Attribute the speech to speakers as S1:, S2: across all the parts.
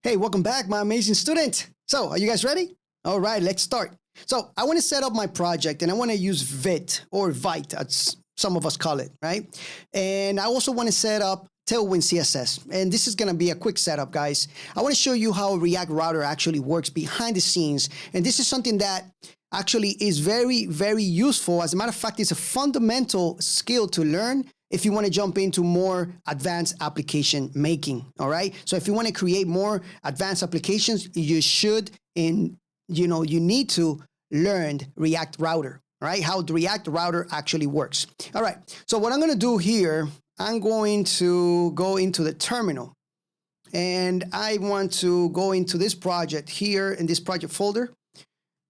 S1: Hey, welcome back, my amazing student. So, are you guys ready? All right, let's start. So, I want to set up my project and I want to use Vite or Vite, as some of us call it, right? And I also want to set up Tailwind CSS. And this is going to be a quick setup, guys. I want to show you how React Router actually works behind the scenes. And this is something that actually is very, very useful. As a matter of fact, it's a fundamental skill to learn if you want to jump into more advanced application making, all right? So if you want to create more advanced applications, you should, you need to learn React Router, all right? How the React Router actually works. All right, so what I'm going to do here, I'm going to go into the terminal and I want to go into this project here in this project folder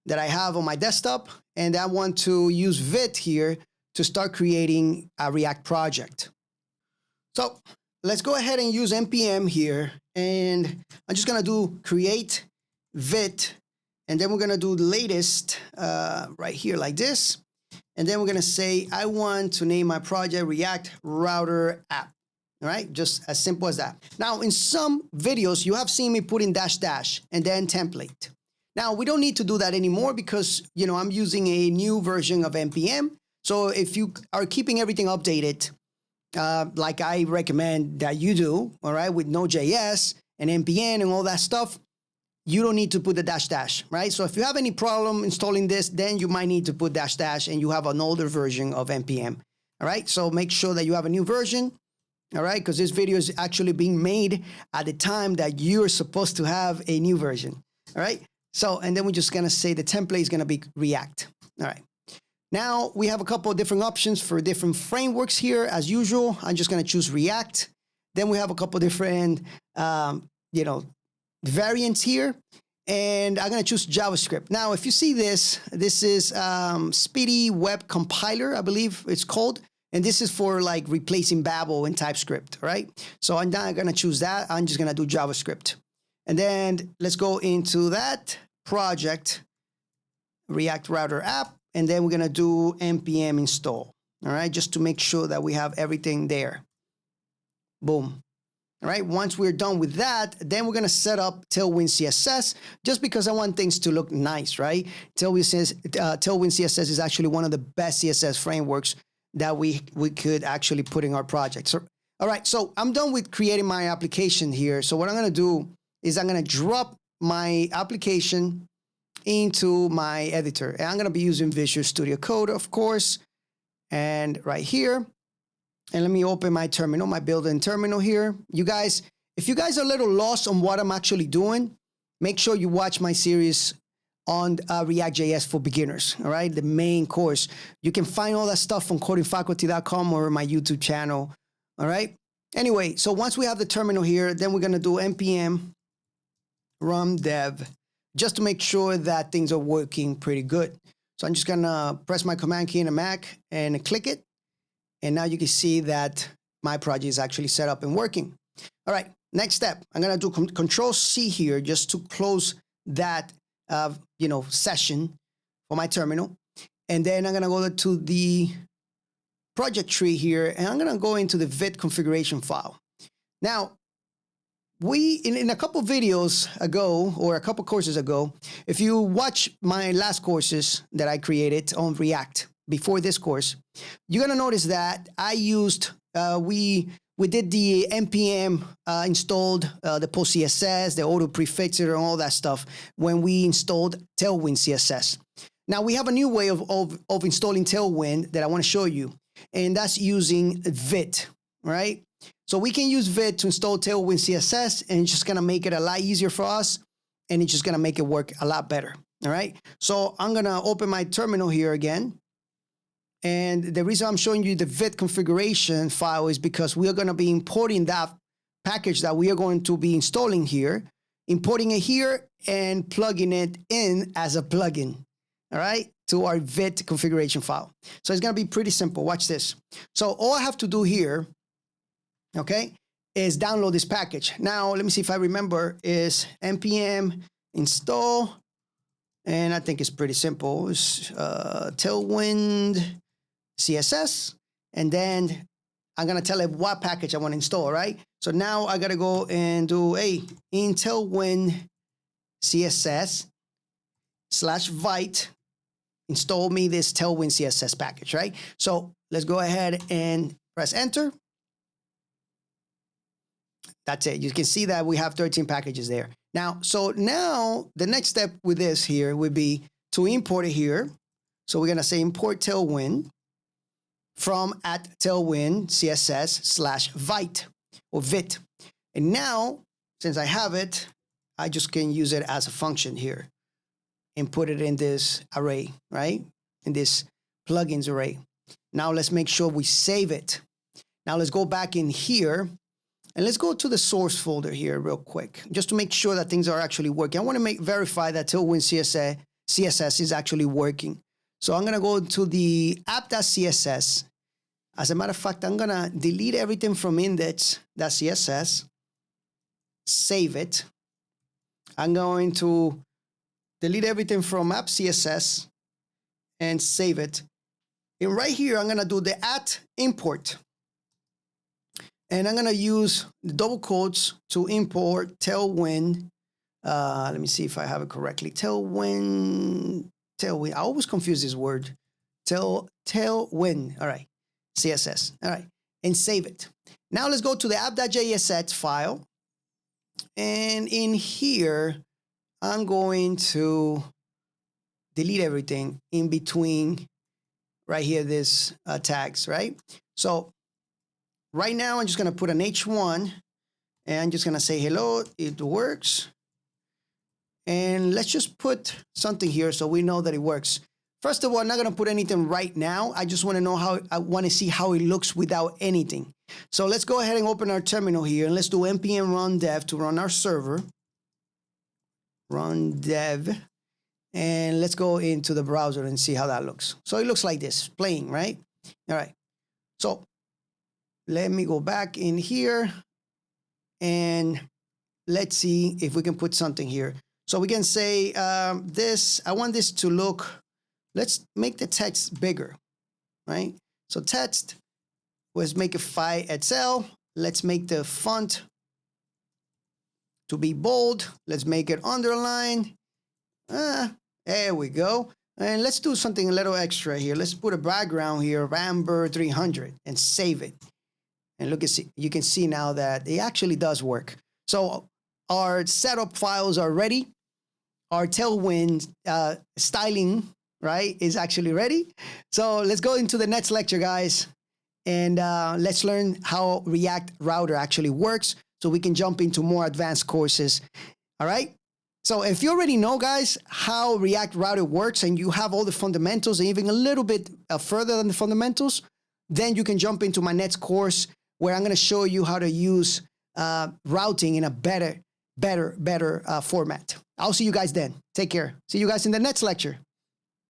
S1: that I have on my desktop. And I want to use Vite here to start creating a React project. So let's go ahead and use npm here. And I'm just going to do create Vite. And then we're going to do the latest right here like this. And then we're going to say, I want to name my project React Router app. All right, just as simple as that. Now, in some videos, you have seen me put in dash and then template. Now, we don't need to do that anymore because, I'm using a new version of npm. So if you are keeping everything updated, like I recommend that you do, all right, with Node.js and npm and all that stuff, you don't need to put the dash, right? So if you have any problem installing this, then you might need to put dash and you have an older version of npm, all right? So make sure that you have a new version, all right? Because this video is actually being made at the time that you're supposed to have a new version, all right? So, and then we're just gonna say the template is gonna be React, all right? Now we have a couple of different options for different frameworks here. As usual, I'm just gonna choose React. Then we have a couple of different, variants here, and I'm gonna choose JavaScript. Now, if you see this is Speedy Web Compiler, I believe it's called, and this is for like replacing Babel and TypeScript, right? So I'm not gonna choose that. I'm just gonna do JavaScript. And then let's go into that project, React Router app, and then we're gonna do npm install, all right? Just to make sure that we have everything there. Boom. All right, once we're done with that, then we're gonna set up Tailwind CSS, just because I want things to look nice, right? Tailwind CSS is actually one of the best CSS frameworks that we could actually put in our project. So, all right, so I'm done with creating my application here. So what I'm gonna do is I'm gonna drop my application into my editor. And I'm gonna be using Visual Studio Code, of course, and right here. And let me open my terminal, my built-in terminal here. You guys, if you guys are a little lost on what I'm actually doing, make sure you watch my series on React.js for beginners, all right? The main course. You can find all that stuff on codingfaculty.com or my YouTube channel, all right? Anyway, so once we have the terminal here, then we're gonna do npm run dev, just to make sure that things are working pretty good. So I'm just gonna press my command key in a Mac and click it. And now you can see that my project is actually set up and working. All right, next step, I'm gonna do Control C here just to close that, session for my terminal. And then I'm gonna go to the project tree here and I'm gonna go into the Vite configuration file. Now, in a couple videos ago, or a couple courses ago, if you watch my last courses that I created on React, before this course, you're gonna notice that I used, we did the npm installed the post CSS, the auto prefixer and all that stuff when we installed Tailwind CSS. Now we have a new way of installing Tailwind that I wanna show you, and that's using Vite, right? So we can use Vite to install Tailwind CSS, and it's just gonna make it a lot easier for us, and it's just gonna make it work a lot better, all right? So I'm gonna open my terminal here again. And the reason I'm showing you the Vite configuration file is because we are going to be importing that package that we are going to be installing here, importing it here and plugging it in as a plugin, all right, to our Vite configuration file. So it's going to be pretty simple. Watch this. So all I have to do here, okay, is download this package. Now, let me see if I remember, is npm install, and I think it's pretty simple. It's Tailwind CSS, and then I'm going to tell it what package I want to install, right? So now I got to go and do a Tailwind CSS / Vite. Install me this Tailwind CSS package, right? So let's go ahead and press enter. That's it. You can see that we have 13 packages there. Now the next step with this here would be to import it here. So we're going to say import Tailwind from @Tailwind CSS / Vite or Vite. And now, since I have it, I just can use it as a function here and put it in this array, right? In this plugins array. Now let's make sure we save it. Now let's go back in here and let's go to the source folder here real quick, just to make sure that things are actually working. I want to verify that Tailwind CSS is actually working. So I'm going to go to the app.css. As a matter of fact, I'm going to delete everything from index.css, save it. I'm going to delete everything from app.css and save it. And right here, I'm going to do the @import. And I'm going to use the double quotes to import Tailwind. Let me see if I have it correctly. Tailwind. I always confuse this word. Tailwind. All right. CSS. All right. And save it. Now let's go to the app.jsx file. And in here, I'm going to delete everything in between right here, this tags, right? So right now, I'm just going to put an H1 and I'm just going to say, hello, it works. And let's just put something here so we know that it works. First of all, I'm not going to put anything right now. I just want to know I want to see how it looks without anything. So let's go ahead and open our terminal here and let's do npm run dev to run our server. Run dev. And let's go into the browser and see how that looks. So it looks like this, playing, right? All right. So let me go back in here and let's see if we can put something here. So we can say this, I want this to look, let's make the text bigger, right? So text, let's make it 5XL. Let's make the font to be bold. Let's make it underline. There we go. And let's do something a little extra here. Let's put a background here of Amber 300 and save it. And look, you can see now that it actually does work. So our setup files are ready. Our Tailwind styling, right, is actually ready. So let's go into the next lecture, guys. And let's learn how React Router actually works so we can jump into more advanced courses. All right. So if you already know, guys, how React Router works and you have all the fundamentals and even a little bit further than the fundamentals, then you can jump into my next course where I'm going to show you how to use routing in a better format. I'll see you guys then. Take care. See you guys in the next lecture.